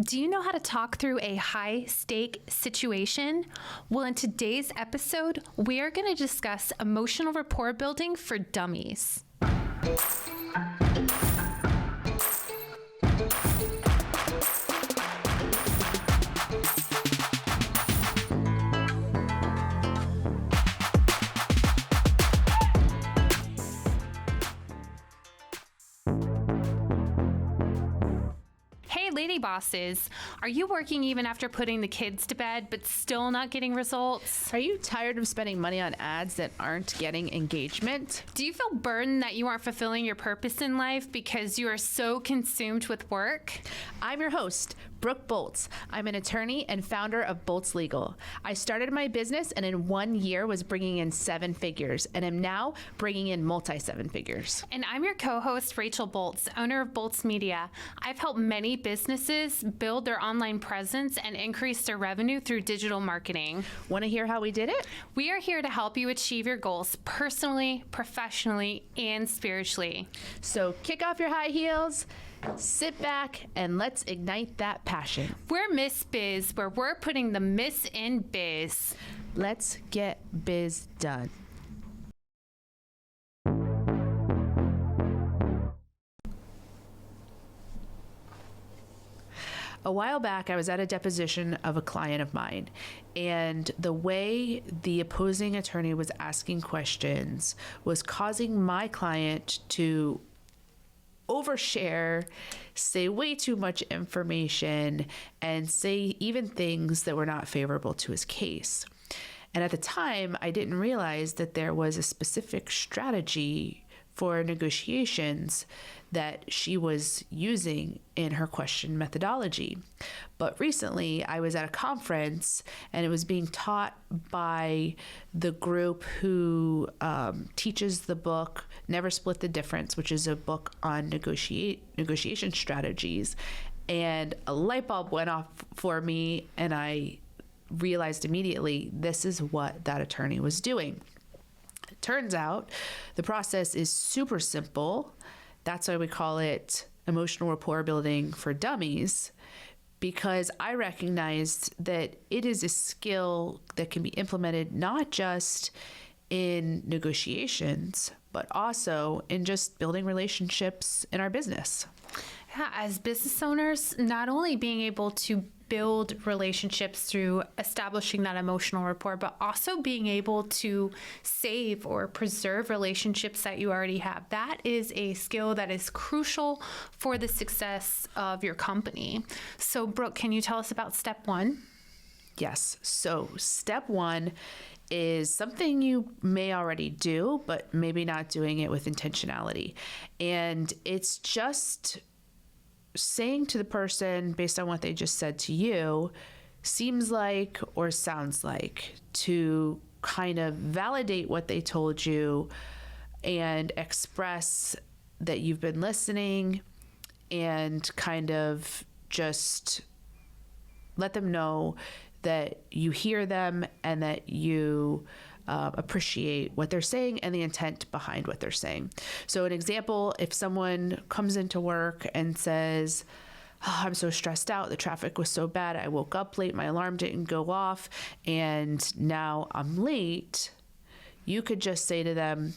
Do you know how to talk through a high-stake situation? Well, in today's episode, we are going to discuss emotional rapport building for dummies. Lady bosses, are you working even after putting the kids to bed but still not getting results? Are you tired of spending money on ads that aren't getting engagement? Do you feel burdened that you aren't fulfilling your purpose in life because you are so consumed with work? I'm your host, Brooke Boltz. I'm an attorney and founder of Boltz Legal. I started my business and in 1 year was bringing in 7 figures and am now bringing in multi-7 figures. And I'm your co-host, Rachel Boltz, owner of Boltz Media. I've helped many businesses build their online presence and increase their revenue through digital marketing. Want to hear how we did it? We are here to help you achieve your goals personally, professionally, and spiritually. So kick off your high heels, sit back, and let's ignite that passion. We're Miss Biz, where we're putting the miss in biz. Let's get biz done. A while back, I was at a deposition of a client of mine, and the way the opposing attorney was asking questions was causing my client to overshare, say way too much information, and say even things that were not favorable to his case. And at the time, I didn't realize that there was a specific strategy for negotiations that she was using in her question methodology. But recently, I was at a conference and it was being taught by the group who teaches the book Never Split the Difference, which is a book on negotiation strategies. And a light bulb went off for me, and I realized immediately this is what that attorney was doing. It turns out the process is super simple. That's why we call it emotional rapport building for dummies, because I recognized that it is a skill that can be implemented not just in negotiations, but also in just building relationships in our business. Yeah, as business owners, not only being able to build relationships through establishing that emotional rapport, but also being able to save or preserve relationships that you already have. That is a skill that is crucial for the success of your company. So, Brooke, can you tell us about step 1? Yes. So step 1 is something you may already do, but maybe not doing it with intentionality. And it's just saying to the person, based on what they just said to you, seems like or sounds like, to kind of validate what they told you and express that you've been listening and kind of just let them know that you hear them and that you appreciate what they're saying and the intent behind what they're saying. So an example, if someone comes into work and says, "Oh, I'm so stressed out. The traffic was so bad. I woke up late. My alarm didn't go off. And now I'm late." You could just say to them,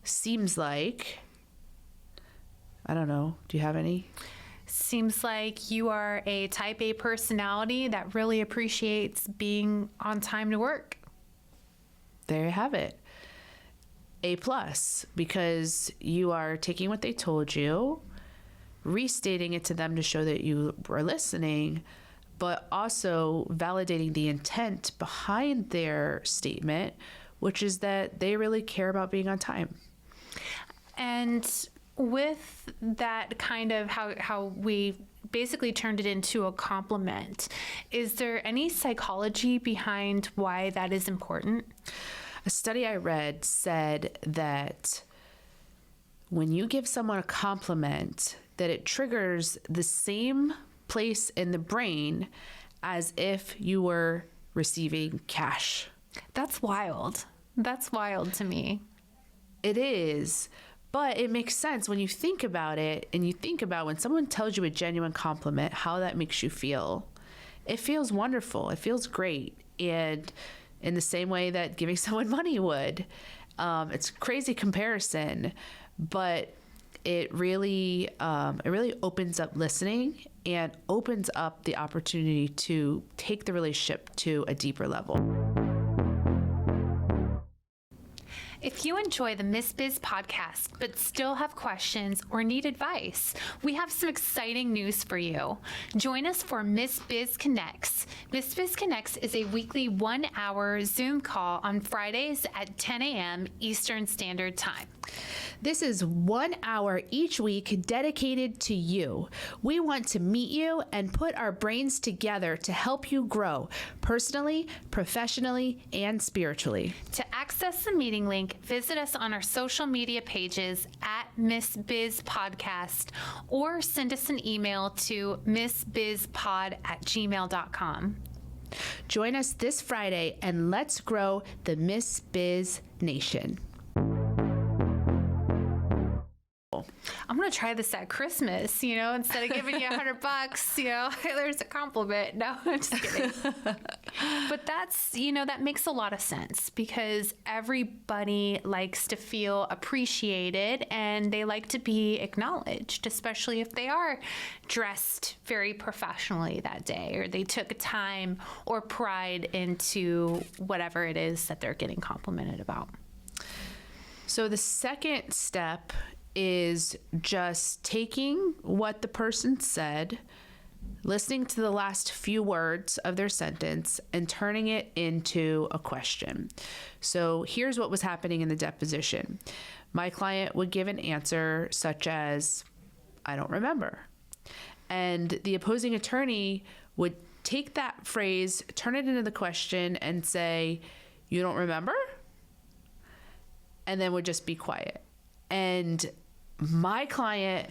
"Seems like," I don't know. Do you have any? Seems like you are a type A personality that really appreciates being on time to work. There you have it. A+, because you are taking what they told you, restating it to them to show that you were listening, but also validating the intent behind their statement, which is that they really care about being on time. And with that kind of how we basically turned it into a compliment, is there any psychology behind why that is important? A study I read said that when you give someone a compliment, that it triggers the same place in the brain as if you were receiving cash. That's wild. That's wild to me. It is, But it makes sense when you think about it, and you think about when someone tells you a genuine compliment, how that makes you feel. It feels wonderful. It feels great. And in the same way that giving someone money would. It's a crazy comparison, but it really opens up listening and opens up the opportunity to take the relationship to a deeper level. If you enjoy the Miss Biz podcast, but still have questions or need advice, we have some exciting news for you. Join us for Miss Biz Connects. Miss Biz Connects is a weekly 1-hour Zoom call on Fridays at 10 a.m. Eastern Standard Time. This is 1 hour each week dedicated to you. We want to meet you and put our brains together to help you grow personally, professionally, and spiritually. To access the meeting link, visit us on our social media pages at Miss Biz Podcast or send us an email to missbizpod@gmail.com. Join us this Friday and let's grow the Miss Biz Nation. I'm going to try this at Christmas, instead of giving you $100, there's a compliment. No, I'm just kidding. But that's, that makes a lot of sense because everybody likes to feel appreciated and they like to be acknowledged, especially if they are dressed very professionally that day or they took time or pride into whatever it is that they're getting complimented about. So the second step is just taking what the person said, listening to the last few words of their sentence, and turning it into a question. So here's what was happening in the deposition. My client would give an answer such as, I don't remember. And the opposing attorney would take that phrase, turn it into the question, and say, you don't remember? And then would just be quiet. And my client,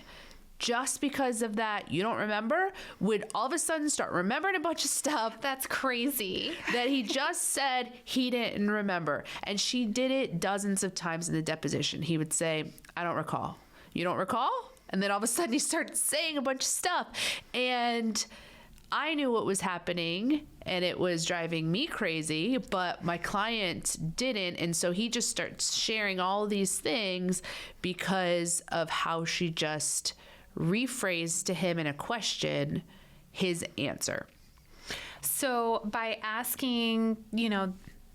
just because of that, you don't remember, would all of a sudden start remembering a bunch of stuff. That's crazy. That he just said he didn't remember. And she did it dozens of times in the deposition. He would say, I don't recall. You don't recall? And then all of a sudden he started saying a bunch of stuff. And I knew what was happening and it was driving me crazy, but my client didn't. And so he just starts sharing all of these things because of how she just rephrased to him in a question his answer. So by asking,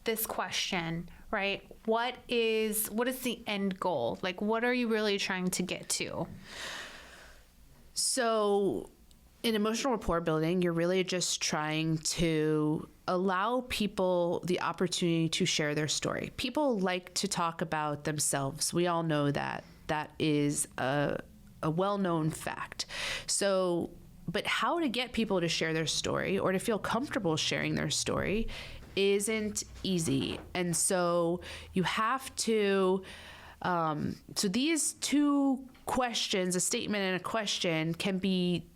this question, right? What is the end goal? Like, what are you really trying to get to? So in emotional rapport building, you're really just trying to allow people the opportunity to share their story. People like to talk about themselves. We all know that. That is a well-known fact. So, but how to get people to share their story or to feel comfortable sharing their story isn't easy. And so you have to, so these two questions, a statement and a question, can be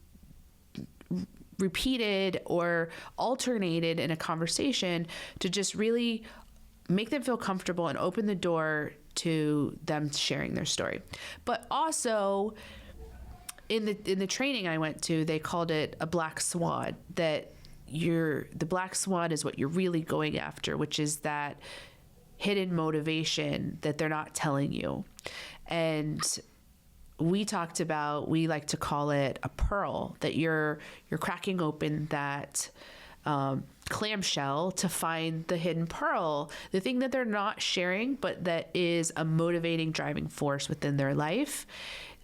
repeated or alternated in a conversation to just really make them feel comfortable and open the door to them sharing their story. But also in the training I went to, they called it a black swan, that the black swan is what you're really going after, which is that hidden motivation that they're not telling you. And we talked about, we like to call it a pearl, that you're cracking open that clamshell to find the hidden pearl, the thing that they're not sharing, but that is a motivating driving force within their life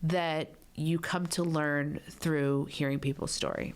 that you come to learn through hearing people's story.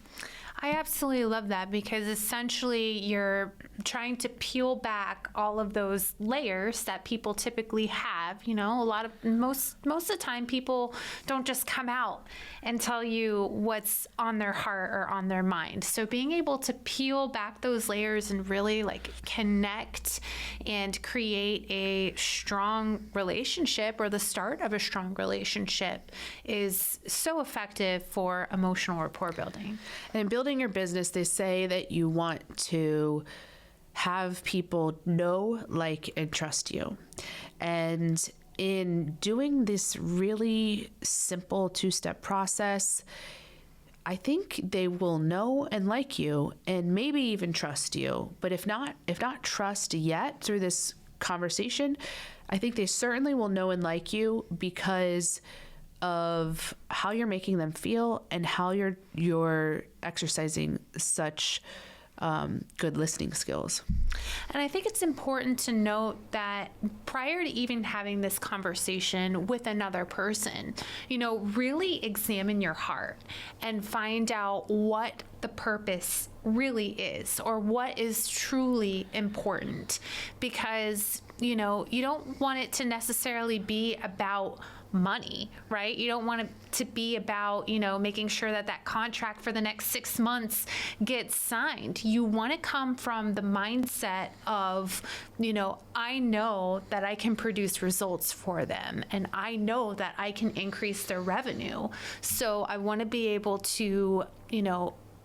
I absolutely love that because essentially you're trying to peel back all of those layers that people typically have. Most of the time people don't just come out and tell you what's on their heart or on their mind. So being able to peel back those layers and really connect and create a strong relationship or the start of a strong relationship is so effective for emotional rapport building. And building your business, they say that you want to have people know, like, and trust you. And in doing this really simple 2-step process, I think they will know and like you and maybe even trust you. But if not trust yet through this conversation, I think they certainly will know and like you because of how you're making them feel and how you're exercising such good listening skills. And I think it's important to note that prior to even having this conversation with another person, really examine your heart and find out what the purpose really is or what is truly important. Because, you don't want it to necessarily be about money, right? You don't want it to be about, making sure that contract for the next 6 months gets signed. You want to come from the mindset of, I know that I can produce results for them and I know that I can increase their revenue. So I want to be able to,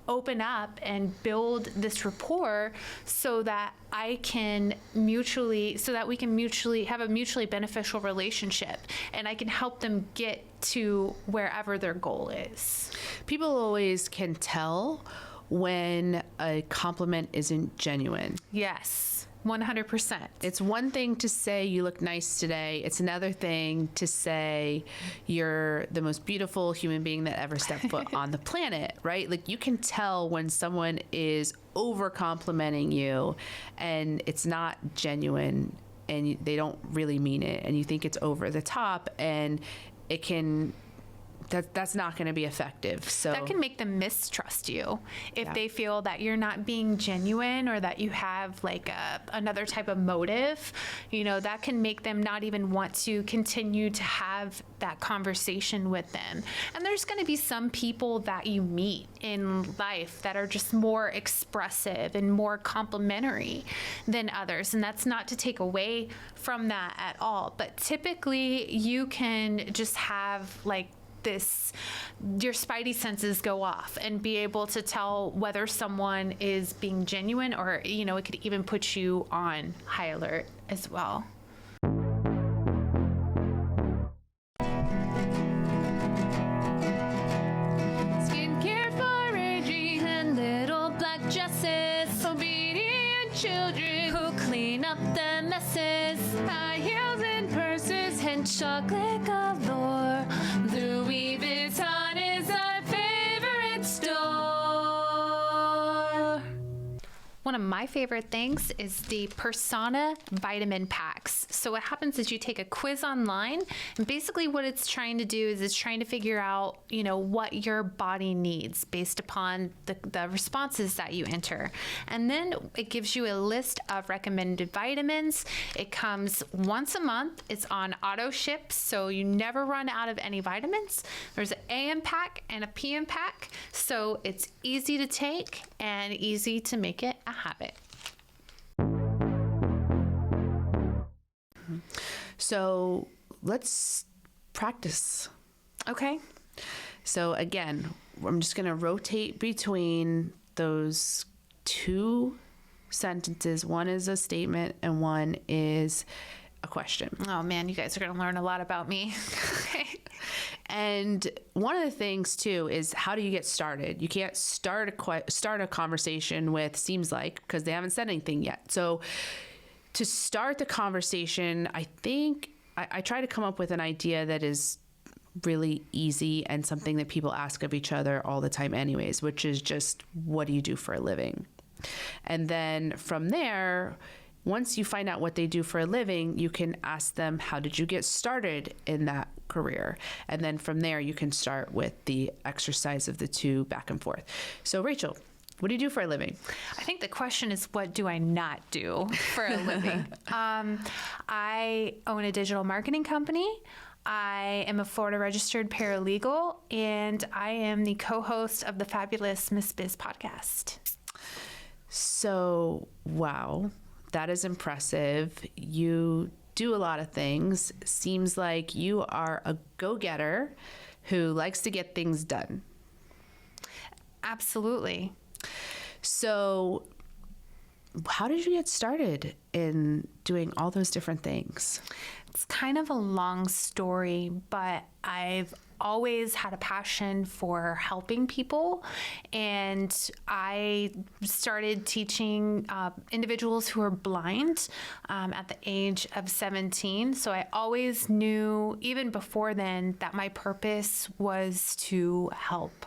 open up and build this rapport so that we can mutually have a mutually beneficial relationship and I can help them get to wherever their goal is. People always can tell when a compliment isn't genuine. Yes. 100%. It's one thing to say you look nice today. It's another thing to say you're the most beautiful human being that ever stepped foot on the planet, right? Like you can tell when someone is over complimenting you and it's not genuine and they don't really mean it and you think it's over the top and it can that's not going to be effective. So that can make them mistrust you if they feel that you're not being genuine or that you have like another type of motive. That can make them not even want to continue to have that conversation with them. And there's going to be some people that you meet in life that are just more expressive and more complimentary than others. And that's not to take away from that at all. But typically you can just have your spidey senses go off and be able to tell whether someone is being genuine or, it could even put you on high alert as well. Skincare for aging and little black dresses, obedient children who clean up the messes, high heels and purses and chocolate galore. Louis Vuitton is our favorite store. One of my favorite things is the Persona vitamin packs. So what happens is you take a quiz online, and basically what it's trying to do is it's trying to figure out, what your body needs based upon the responses that you enter. And then it gives you a list of recommended vitamins. It comes once a month. It's on auto ship, so you never run out of any vitamins. There's an AM pack and a PM pack, so it's easy to take and easy to make it a habit. So let's practice. Okay. So again, I'm just going to rotate between those two sentences. One is a statement and one is a question. Oh man, you guys are going to learn a lot about me. Okay. And one of the things too is how do you get started? You can't start a conversation with seems like, because they haven't said anything yet. So to start the conversation, I think I try to come up with an idea that is really easy and something that people ask of each other all the time anyways, which is just, what do you do for a living? And then from there, once you find out what they do for a living, you can ask them, how did you get started in that career? And then from there, you can start with the exercise of the two back and forth. So Rachel, what do you do for a living? I think the question is, what do I not do for a living? I own a digital marketing company. I am a Florida registered paralegal, and I am the co-host of the fabulous Miss Biz podcast. So, wow, that is impressive. You do a lot of things. Seems like you are a go-getter who likes to get things done. Absolutely. So how did you get started in doing all those different things? It's kind of a long story, but I've always had a passion for helping people. And I started teaching individuals who are blind at the age of 17. So I always knew, even before then, that my purpose was to help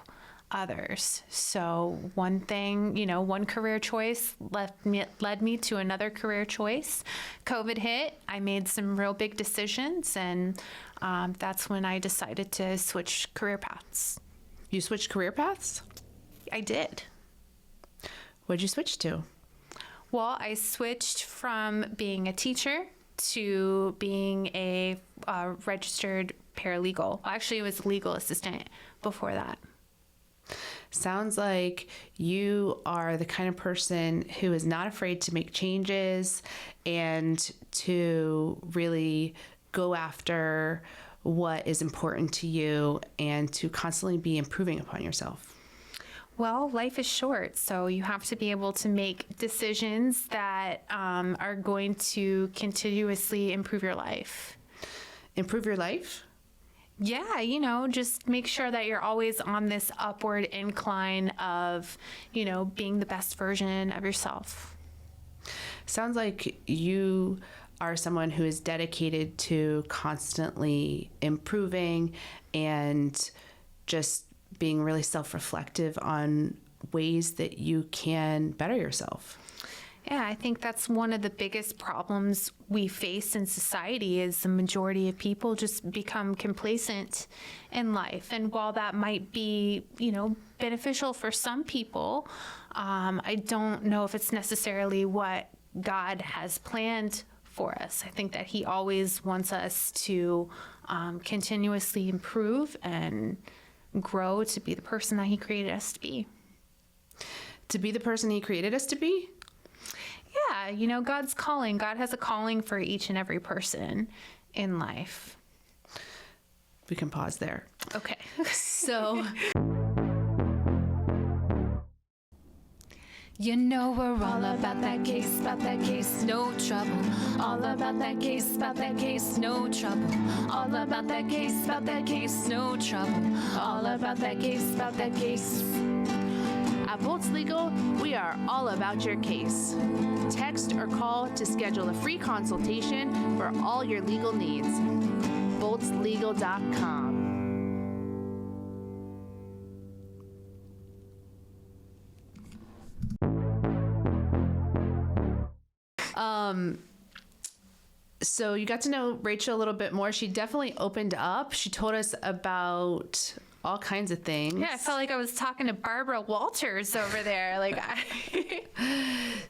others. So one thing, one career choice led me to another career choice. COVID hit. I made some real big decisions, and that's when I decided to switch career paths. You switched career paths? I did. What'd you switch to? Well, I switched from being a teacher to being a registered paralegal. Actually, it was legal assistant before that. Sounds like you are the kind of person who is not afraid to make changes and to really go after what is important to you and to constantly be improving upon yourself. Well, life is short, so you have to be able to make decisions that are going to continuously improve your life. Improve your life? Yeah, just make sure that you're always on this upward incline of, being the best version of yourself. Sounds like you are someone who is dedicated to constantly improving and just being really self-reflective on ways that you can better yourself. Yeah, I think that's one of the biggest problems we face in society is the majority of people just become complacent in life. And while that might be, beneficial for some people, I don't know if it's necessarily what God has planned for us. I think that He always wants us to continuously improve and grow to be the person that He created us to be. To be the person He created us to be? Yeah, God's calling. God has a calling for each and every person in life. We can pause there. Okay. So, we're all about that case, no trouble. All about that case, no trouble. All about that case, no trouble. All about that case. At Bolts Legal, we are all about your case. Text or call to schedule a free consultation for all your legal needs. boltslegal.com. So you got to know Rachel a little bit more. She definitely opened up. She told us about all kinds of things. Yeah, I felt like I was talking to Barbara Walters over there.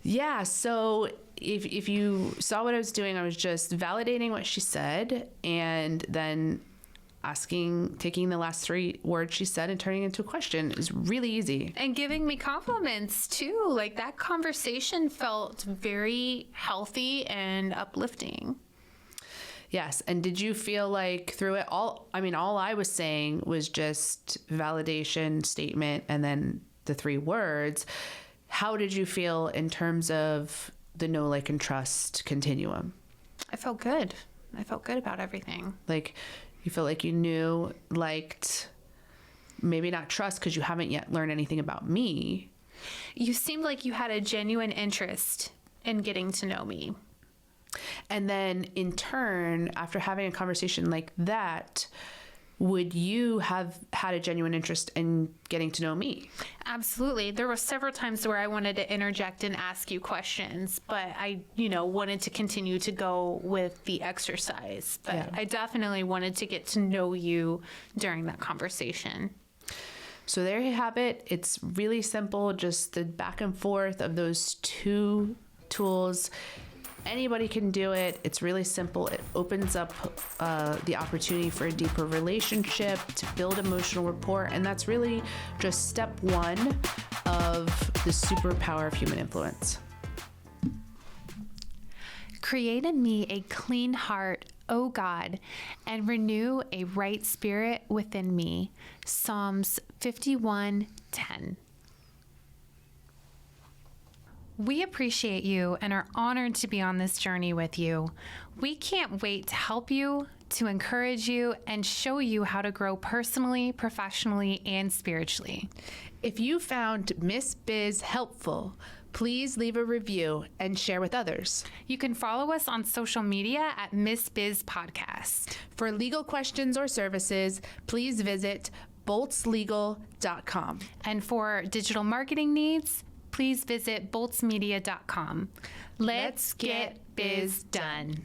Yeah, so if you saw what I was doing, I was just validating what she said and then taking the last three words she said and turning it into a question. Is really easy. And giving me compliments too. That conversation felt very healthy and uplifting. Yes. And did you feel like through it all I was saying was just validation, statement, and then the three words. How did you feel in terms of the know, like, and trust continuum? I felt good. I felt good about everything. You felt like you knew, liked, maybe not trust because you haven't yet learned anything about me. You seemed like you had a genuine interest in getting to know me. And then in turn, after having a conversation like that, would you have had a genuine interest in getting to know me? Absolutely. There were several times where I wanted to interject and ask you questions, but I, wanted to continue to go with the exercise. But yeah. I definitely wanted to get to know you during that conversation. So there you have it. It's really simple, just the back and forth of those two tools. Anybody can do it. It's really simple. It opens up the opportunity for a deeper relationship, to build emotional rapport, and that's really just step one of the superpower of human influence. Create in me a clean heart, O God, and renew a right spirit within me. Psalms 51:10. We appreciate you and are honored to be on this journey with you. We can't wait to help you, to encourage you, and show you how to grow personally, professionally, and spiritually. If you found Miss Biz helpful, please leave a review and share with others. You can follow us on social media at Miss Biz Podcast. For legal questions or services, please visit boltslegal.com. And for digital marketing needs, please visit boltsmedia.com. Let's get biz done.